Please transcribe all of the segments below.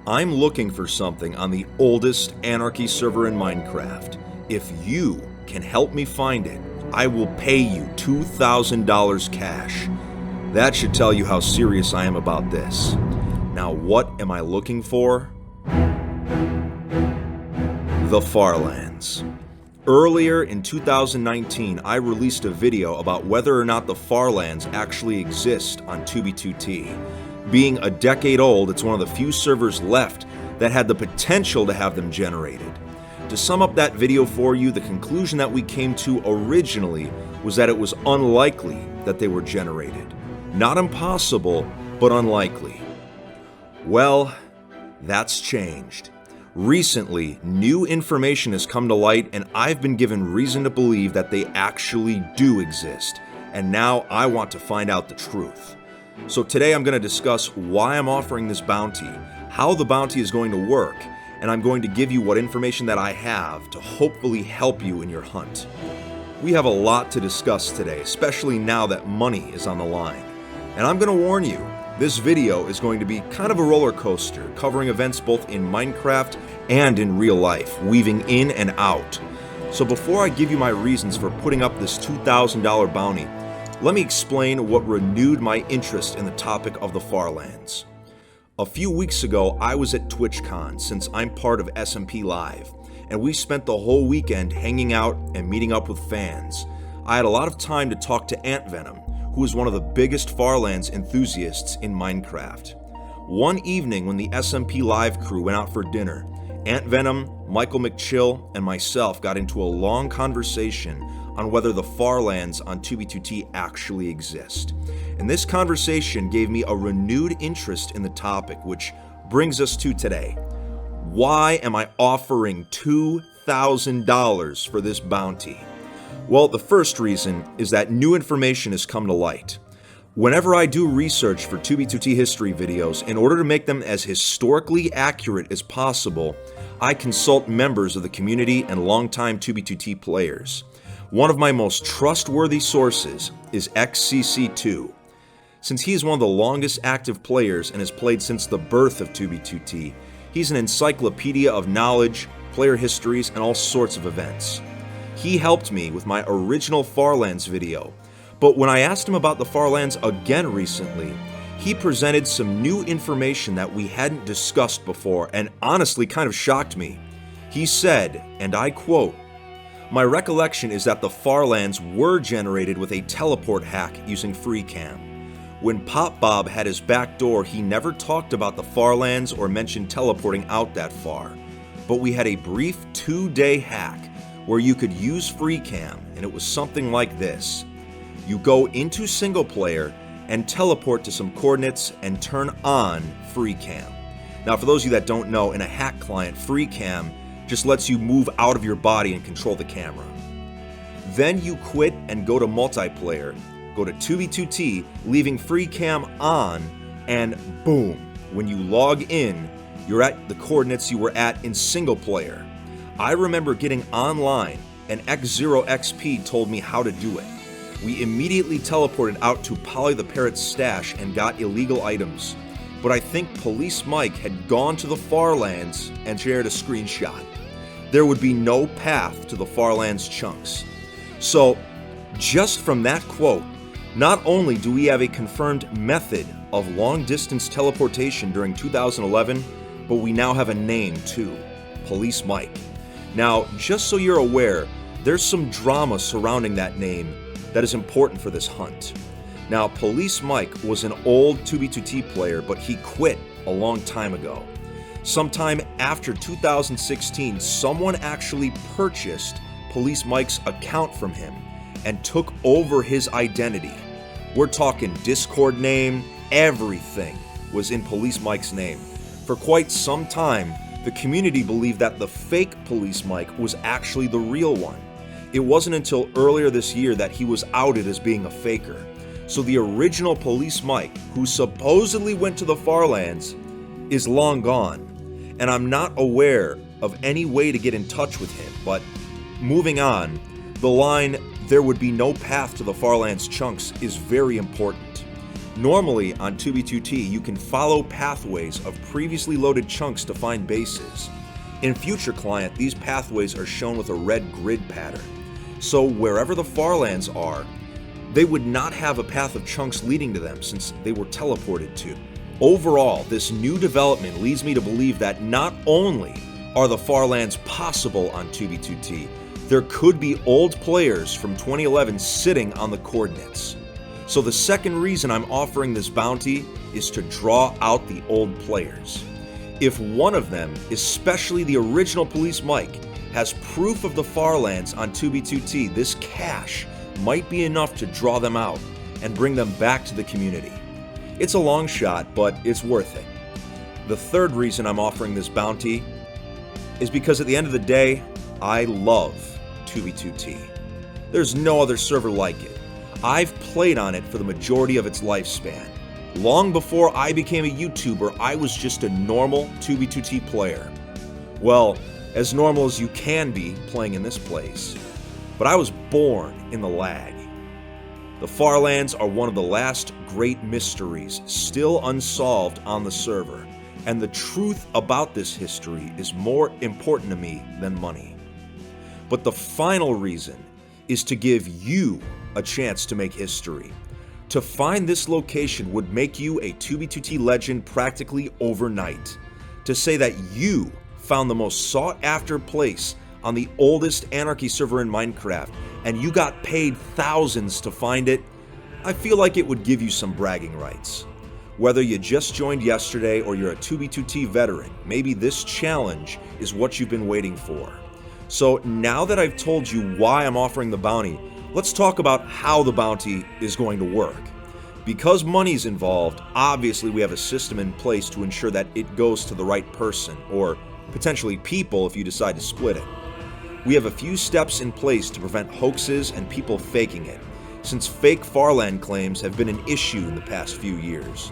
I'm looking for something on the oldest anarchy server in Minecraft. If you can help me find it, I will pay you $2,000 cash. That should tell you how serious I am about this. Now, what am I looking for? The Farlands. Earlier in 2019, I released a video about whether or not the Farlands actually exist on 2b2t. Being a decade old, it's one of the few servers left that had the potential to have them generated. To sum up that video for you, the conclusion that we came to originally was that it was unlikely that they were generated. Not impossible, but unlikely. Well, that's changed. Recently, new information has come to light, and I've been given reason to believe that they actually do exist. And now I want to find out the truth. So today I'm going to discuss why I'm offering this bounty, how the bounty is going to work, and I'm going to give you what information that I have to hopefully help you in your hunt. We have a lot to discuss today, especially now that money is on the line. And I'm going to warn you, this video is going to be kind of a roller coaster, covering events both in Minecraft and in real life, weaving in and out. So before I give you my reasons for putting up this $2,000 bounty, let me explain what renewed my interest in the topic of the Farlands. A few weeks ago, I was at TwitchCon since I'm part of SMP Live, and we spent the whole weekend hanging out and meeting up with fans. I had a lot of time to talk to AntVenom, who is one of the biggest Farlands enthusiasts in Minecraft. One evening when the SMP Live crew went out for dinner, AntVenom, Michael McChill, and myself got into a long conversation on whether the Farlands on 2b2t actually exist. And this conversation gave me a renewed interest in the topic, which brings us to today. Why am I offering $2,000 for this bounty? Well, the first reason is that new information has come to light. Whenever I do research for 2b2t history videos, in order to make them as historically accurate as possible, I consult members of the community and longtime 2b2t players. One of my most trustworthy sources is XCC2. Since he is one of the longest active players and has played since the birth of 2b2t, he's an encyclopedia of knowledge, player histories, and all sorts of events. He helped me with my original Farlands video, but when I asked him about the Farlands again recently, he presented some new information that we hadn't discussed before and honestly kind of shocked me. He said, and I quote, "My recollection is that the Farlands were generated with a teleport hack using FreeCam. When Pop Bob had his back door, he never talked about the Farlands or mentioned teleporting out that far. But we had a brief 2-day hack where you could use FreeCam, and it was something like this. You go into single player and teleport to some coordinates and turn on FreeCam. Now, for those of you that don't know, in a hack client, FreeCam just lets you move out of your body and control the camera. Then you quit and go to multiplayer, go to 2b2t, leaving FreeCam on, and boom, when you log in, you're at the coordinates you were at in single player. I remember getting online, and X0XP told me how to do it. We immediately teleported out to Polly the Parrot's stash and got illegal items. But I think Police Mike had gone to the Farlands and shared a screenshot. There would be no path to the Farlands chunks. So, just from that quote, not only do we have a confirmed method of long-distance teleportation during 2011, but we now have a name too, Police Mike. Now, just so you're aware, there's some drama surrounding that name that is important for this hunt. Now, Police Mike was an old 2b2t player, but he quit a long time ago. Sometime after 2016, someone actually purchased Police Mike's account from him and took over his identity. We're talking Discord name, everything was in Police Mike's name. For quite some time, the community believed that the fake Police Mike was actually the real one. It wasn't until earlier this year that he was outed as being a faker. So the original Police Mike, who supposedly went to the Farlands, is long gone. And I'm not aware of any way to get in touch with him. But moving on, the line, "there would be no path to the Farlands chunks," is very important. Normally on 2B2T, you can follow pathways of previously loaded chunks to find bases. In Future Client, these pathways are shown with a red grid pattern. So wherever the Farlands are, they would not have a path of chunks leading to them since they were teleported to. Overall, this new development leads me to believe that not only are the Farlands possible on 2B2T, there could be old players from 2011 sitting on the coordinates. So the second reason I'm offering this bounty is to draw out the old players. If one of them, especially the original Police Mike, has proof of the Farlands on 2B2T, this cash might be enough to draw them out and bring them back to the community. It's a long shot, but it's worth it. The third reason I'm offering this bounty is because at the end of the day, I love 2B2T. There's no other server like it. I've played on it for the majority of its lifespan. Long before I became a YouTuber, I was just a normal 2B2T player. Well, as normal as you can be playing in this place. But I was born in the lag. The Farlands are one of the last great mysteries still unsolved on the server, and the truth about this history is more important to me than money. But the final reason is to give you a chance to make history. To find this location would make you a 2B2T legend practically overnight. To say that you found the most sought-after place on the oldest anarchy server in Minecraft, and you got paid thousands to find it, I feel like it would give you some bragging rights. Whether you just joined yesterday or you're a 2B2T veteran, maybe this challenge is what you've been waiting for. So now that I've told you why I'm offering the bounty, let's talk about how the bounty is going to work. Because money's involved, obviously we have a system in place to ensure that it goes to the right person, or potentially people if you decide to split it. We have a few steps in place to prevent hoaxes and people faking it, since fake Farland claims have been an issue in the past few years.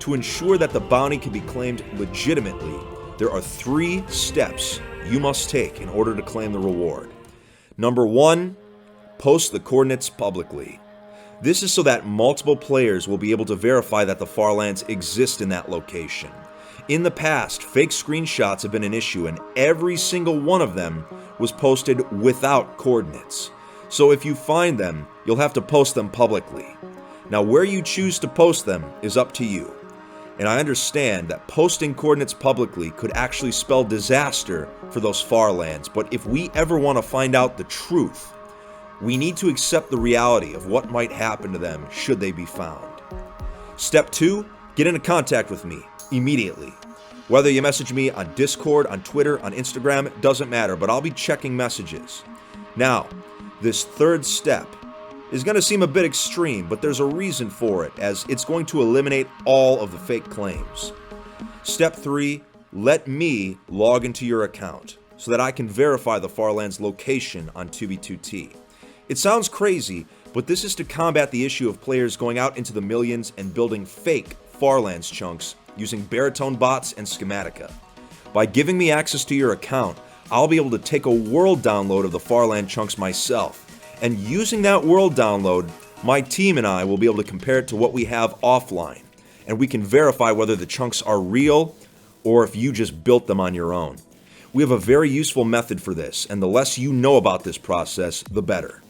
To ensure that the bounty can be claimed legitimately, there are 3 steps you must take in order to claim the reward. Number 1, post the coordinates publicly. This is so that multiple players will be able to verify that the Farlands exist in that location. In the past, fake screenshots have been an issue, and every single one of them was posted without coordinates. So if you find them, you'll have to post them publicly. Now, where you choose to post them is up to you. And I understand that posting coordinates publicly could actually spell disaster for those Farlands, but if we ever want to find out the truth, we need to accept the reality of what might happen to them should they be found. Step 2, get into contact with me immediately. Whether you message me on Discord, on Twitter, on Instagram, it doesn't matter, but I'll be checking messages. Now, this third step is going to seem a bit extreme, but there's a reason for it, as it's going to eliminate all of the fake claims. Step 3, let me log into your account so that I can verify the Farland's location on 2B2T. It sounds crazy, but this is to combat the issue of players going out into the millions and building fake Farlands chunks using baritone bots and schematica. By giving me access to your account, I'll be able to take a world download of the Farland chunks myself, and using that world download, my team and I will be able to compare it to what we have offline, and we can verify whether the chunks are real or if you just built them on your own. We have a very useful method for this, and the less you know about this process, the better.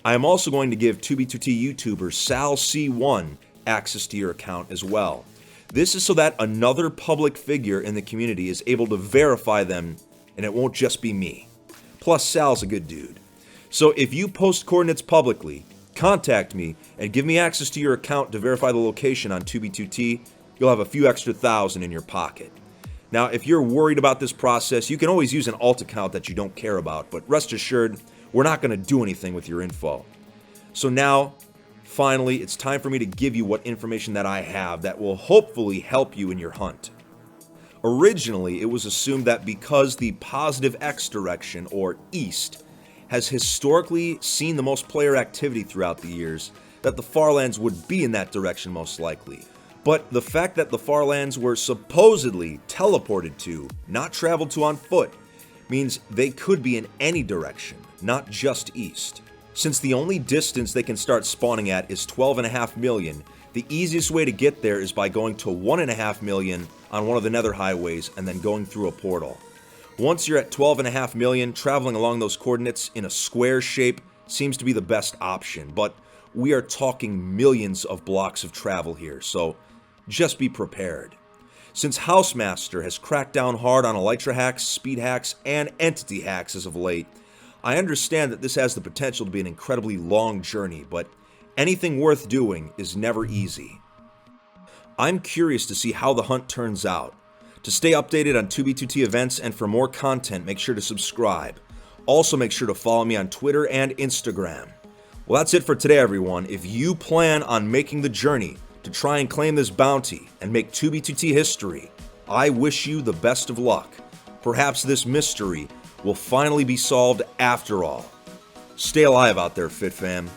I am also going to give 2B2T YouTuber Sal C1 access to your account as well. This is so that another public figure in the community is able to verify them, and it won't just be me. Plus, Sal's a good dude. So if you post coordinates publicly, contact me, and give me access to your account to verify the location on 2B2T, you'll have a few extra thousand in your pocket. Now, if you're worried about this process, you can always use an alt account that you don't care about, but rest assured, we're not going to do anything with your info. So now, finally, it's time for me to give you what information that I have that will hopefully help you in your hunt. Originally, it was assumed that because the positive X direction, or east, has historically seen the most player activity throughout the years, that the Farlands would be in that direction most likely. But the fact that the Farlands were supposedly teleported to, not traveled to on foot, means they could be in any direction, not just east. Since the only distance they can start spawning at is 12.5 million, the easiest way to get there is by going to 1.5 million on one of the nether highways and then going through a portal. Once you're at 12.5 million, traveling along those coordinates in a square shape seems to be the best option, but we are talking millions of blocks of travel here, so just be prepared. Since Housemaster has cracked down hard on elytra hacks, speed hacks, and entity hacks as of late, I understand that this has the potential to be an incredibly long journey, but anything worth doing is never easy. I'm curious to see how the hunt turns out. To stay updated on 2B2T events and for more content, make sure to subscribe. Also make sure to follow me on Twitter and Instagram. Well, that's it for today, everyone. If you plan on making the journey to try and claim this bounty and make 2B2T history, I wish you the best of luck. Perhaps this mystery will finally be solved after all. Stay alive out there, Fit Fam.